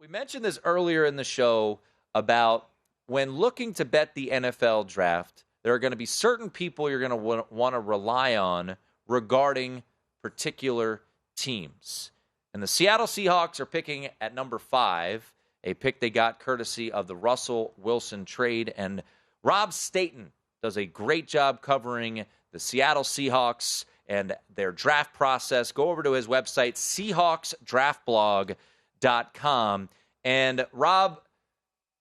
We mentioned this earlier in the show about when looking to bet the NFL draft, there are going to be certain people you're going to want to rely on regarding particular teams. And the Seattle Seahawks are picking at number 5, a pick they got courtesy of the Russell Wilson trade. And Rob Staton does a great job covering the Seattle Seahawks and their draft process. Go over to his website, SeahawksDraftBlog.com. And Rob,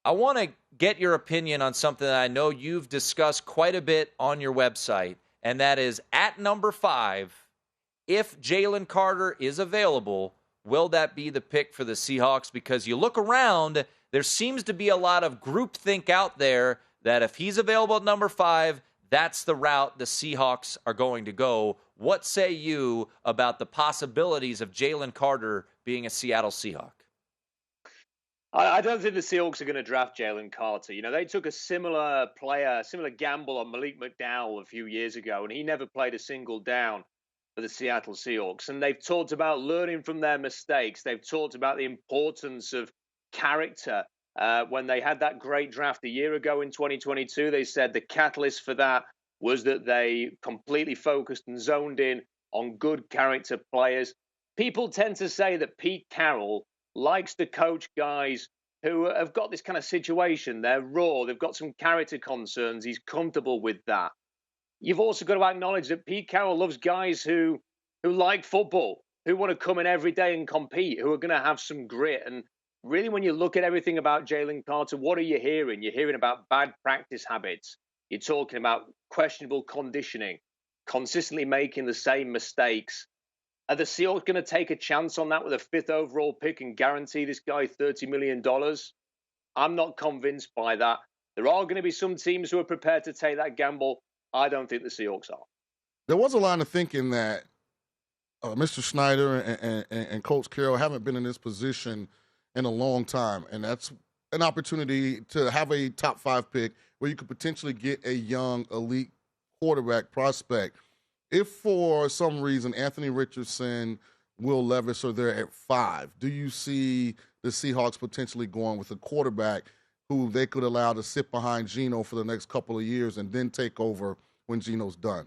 I want to get your opinion on something that I know you've discussed quite a bit on your website, and that is at number 5, if Jalen Carter is available, will that be the pick for the Seahawks? Because you look around, there seems to be a lot of groupthink out there that if he's available at number 5, that's the route the Seahawks are going to go. What say you about the possibilities of Jalen Carter being a Seattle Seahawk? I don't think the Seahawks are going to draft Jalen Carter. You know, they took a similar gamble on Malik McDowell a few years ago, and he never played a single down for the Seattle Seahawks. And they've talked about learning from their mistakes. They've talked about the importance of character. When they had that great draft a year ago in 2022, they said the catalyst for that was that they completely focused and zoned in on good character players. People tend to say that Pete Carroll likes to coach guys who have got this kind of situation. They're raw. They've got some character concerns. He's comfortable with that. You've also got to acknowledge that Pete Carroll loves guys who like football, who want to come in every day and compete, who are going to have some grit. And really, when you look at everything about Jalen Carter, what are you hearing? You're hearing about bad practice habits. You're talking about questionable conditioning, consistently making the same mistakes. Are the Seahawks going to take a chance on that with a 5th overall pick and guarantee this guy $30 million? I'm not convinced by that. There are going to be some teams who are prepared to take that gamble. I don't think the Seahawks are. There was a line of thinking that Mr. Snyder and Coach Carroll haven't been in this position in a long time, and that's an opportunity to have a top 5 pick where you could potentially get a young elite quarterback prospect. If for some reason Anthony Richardson, Will Levis are there at 5, do you see the Seahawks potentially going with a quarterback who they could allow to sit behind Geno for the next couple of years and then take over when Geno's done?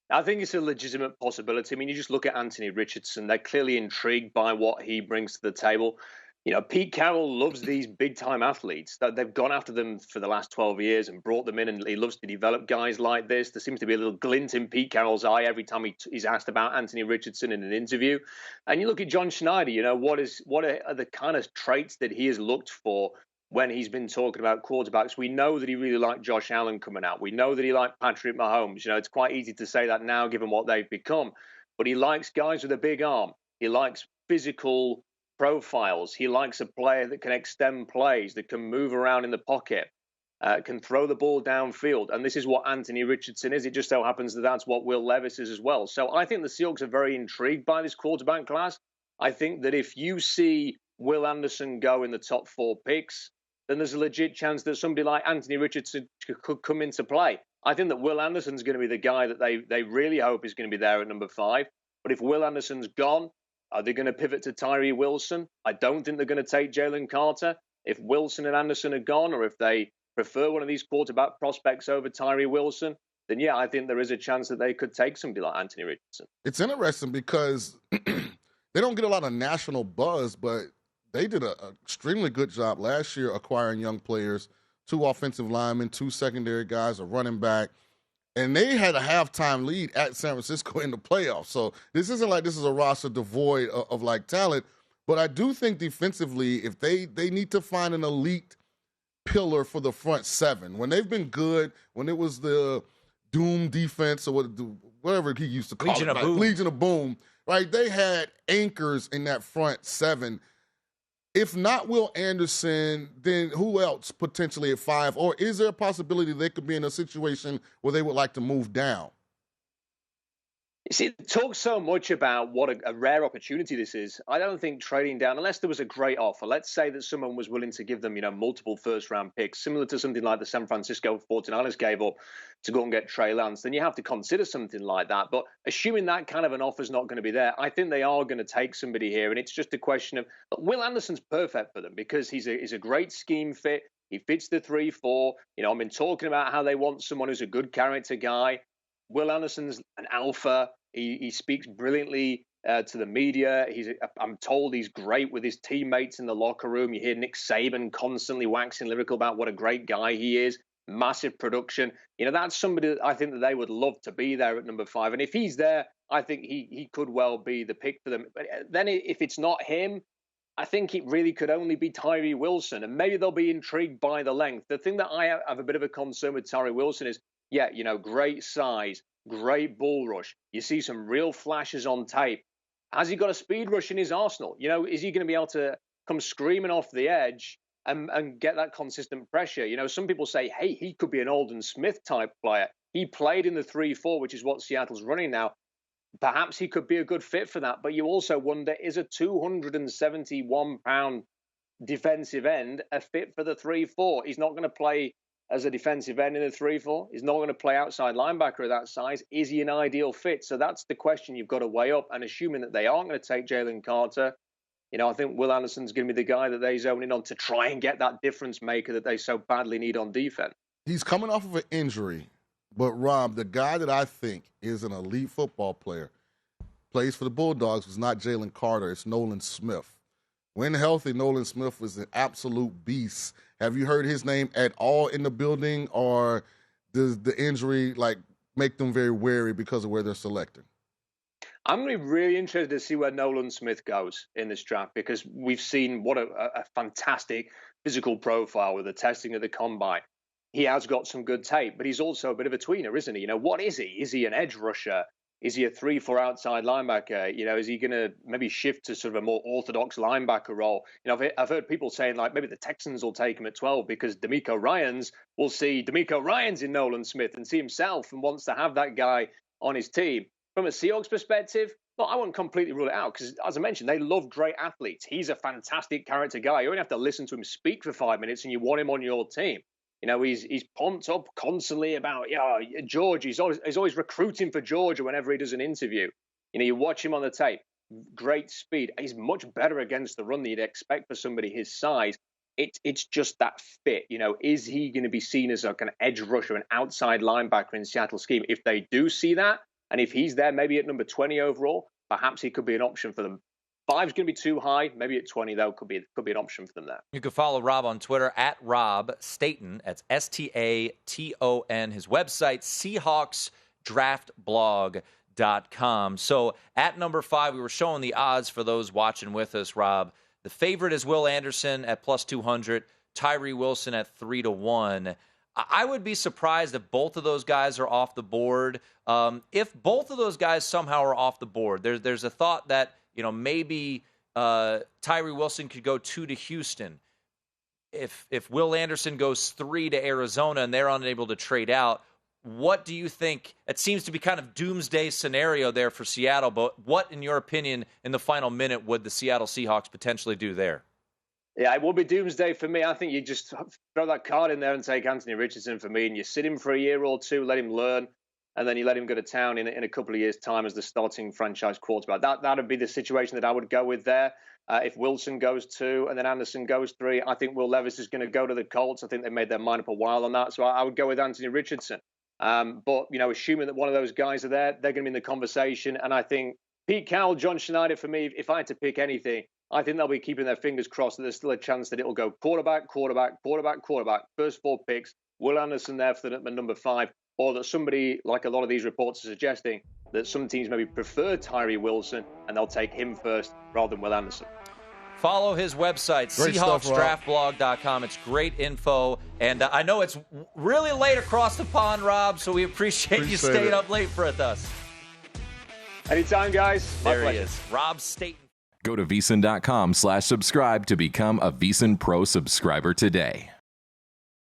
I think it's a legitimate possibility. I mean, you just look at Anthony Richardson. They're clearly intrigued by what he brings to the table. You know, Pete Carroll loves these big-time athletes. They've gone after them for the last 12 years and brought them in, and he loves to develop guys like this. There seems to be a little glint in Pete Carroll's eye every time he's asked about Anthony Richardson in an interview. And you look at John Schneider, you know, what are the kind of traits that he has looked for when he's been talking about quarterbacks? We know that he really liked Josh Allen coming out. We know that he liked Patrick Mahomes. You know, it's quite easy to say that now given what they've become. But he likes guys with a big arm. He likes physical profiles. He likes a player that can extend plays, that can move around in the pocket, can throw the ball downfield. And this is what Anthony Richardson is. It just so happens that that's what Will Levis is as well. So I think the Seahawks are very intrigued by this quarterback class. I think that if you see Will Anderson go in the top 4 picks, then there's a legit chance that somebody like Anthony Richardson could come into play. I think that Will Anderson's going to be the guy that they really hope is going to be there at number 5. But if Will Anderson's gone, are they going to pivot to Tyree Wilson? I don't think they're going to take Jalen Carter. If Wilson and Anderson are gone, or if they prefer one of these quarterback prospects over Tyree Wilson, then yeah, I think there is a chance that they could take somebody like Anthony Richardson. It's interesting because they don't get a lot of national buzz, but they did an extremely good job last year acquiring young players, 2 offensive linemen, 2 secondary guys, a running back. And they had a halftime lead at San Francisco in the playoffs. So this isn't like this is a roster devoid of like talent. But I do think defensively, if they need to find an elite pillar for the front 7. When they've been good, when it was the Doom defense or whatever he used to call Legion it, of Boom. Legion of Boom, right? They had anchors in that front 7. If not Will Anderson, then who else potentially at 5? Or is there a possibility they could be in a situation where they would like to move down? You see, talk so much about what a rare opportunity this is. I don't think trading down, unless there was a great offer, let's say that someone was willing to give them, multiple first-round picks, similar to something like the San Francisco 49ers gave up to go and get Trey Lance, then you have to consider something like that. But assuming that kind of an offer is not going to be there, I think they are going to take somebody here. And it's just a question of, Will Anderson's perfect for them because he's a great scheme fit. He fits the 3-4. I've been talking about how they want someone who's a good character guy. Will Anderson's an alpha. He speaks brilliantly to the media. I'm told he's great with his teammates in the locker room. You hear Nick Saban constantly waxing lyrical about what a great guy he is. Massive production. That's somebody that I think that they would love to be there at number 5. And if he's there, I think he could well be the pick for them. But then if it's not him, I think it really could only be Tyree Wilson. And maybe they'll be intrigued by the length. The thing that I have a bit of a concern with Tyree Wilson is, great size, great bull rush. You see some real flashes on tape. Has he got a speed rush in his arsenal? Is he going to be able to come screaming off the edge and get that consistent pressure? Some people say, hey, he could be an Nolan Smith type player. He played in the 3-4, which is what Seattle's running now. Perhaps he could be a good fit for that. But you also wonder, is a 271-pound defensive end a fit for the 3-4? He's not going to play as a defensive end in the 3-4. He's not going to play outside linebacker at that size. Is he an ideal fit? So that's the question you've got to weigh up. And assuming that they aren't going to take Jalen Carter, I think Will Anderson's going to be the guy that they zone in on to try and get that difference maker that they so badly need on defense. He's coming off of an injury. But, Rob, the guy that I think is an elite football player, plays for the Bulldogs, was not Jalen Carter. It's Nolan Smith. When healthy, Nolan Smith was an absolute beast. Have you heard his name at all in the building, or does the injury make them very wary because of where they're selecting? I'm going to be really interested to see where Nolan Smith goes in this draft because we've seen what a fantastic physical profile with the testing of the combine. He has got some good tape, but he's also a bit of a tweener, isn't he? What is he? Is he an edge rusher? Is he a 3-4 outside linebacker? Is he going to maybe shift to sort of a more orthodox linebacker role? I've heard people saying maybe the Texans will take him at 12 because DeMeco Ryans will see DeMeco Ryans in Nolan Smith and see himself and wants to have that guy on his team. From a Seahawks perspective, I wouldn't completely rule it out because, as I mentioned, they love great athletes. He's a fantastic character guy. You only have to listen to him speak for 5 minutes and you want him on your team. He's pumped up constantly about, George. He's always recruiting for Georgia whenever he does an interview. You watch him on the tape. Great speed. He's much better against the run than you'd expect for somebody his size. It's just that fit. Is he going to be seen as an edge rusher, an outside linebacker in Seattle scheme? If they do see that, and if he's there maybe at number 20 overall, perhaps he could be an option for them. 5's going to be too high. Maybe at 20, though, could be an option for them there. You can follow Rob on Twitter at Rob Staton. That's Staton. His website, SeahawksDraftBlog.com. So at number 5, we were showing the odds for those watching with us, Rob. The favorite is Will Anderson at plus 200, Tyree Wilson at 3-1. I would be surprised if both of those guys are off the board. If both of those guys somehow are off the board, there's a thought that maybe Tyree Wilson could go 2 to Houston. If Will Anderson goes 3 to Arizona and they're unable to trade out, what do you think? It seems to be kind of doomsday scenario there for Seattle, but what, in your opinion, in the final minute would the Seattle Seahawks potentially do there? Yeah, it will be doomsday for me. I think you just throw that card in there and take Anthony Richardson for me, and you sit him for a year or two, let him learn, and then you let him go to town in a couple of years' time as the starting franchise quarterback. That would be the situation that I would go with there. If Wilson goes 2 and then Anderson goes 3, I think Will Levis is going to go to the Colts. I think they made their mind up a while on that, so I would go with Anthony Richardson. But, assuming that one of those guys are there, they're going to be in the conversation, and I think Pete Carroll, John Schneider, for me, if I had to pick anything, I think they'll be keeping their fingers crossed that there's still a chance that it'll go quarterback. First 4 picks, Will Anderson there for the number 5, or that somebody, like a lot of these reports are suggesting, that some teams maybe prefer Tyree Wilson and they'll take him first rather than Will Anderson. Follow his website, SeahawksDraftBlog.com. It's great info. And I know it's really late across the pond, Rob, so we appreciate you staying up late with us. Anytime, guys. There he is, Rob Staton. Go to VSiN.com/subscribe to become a VSiN Pro subscriber today.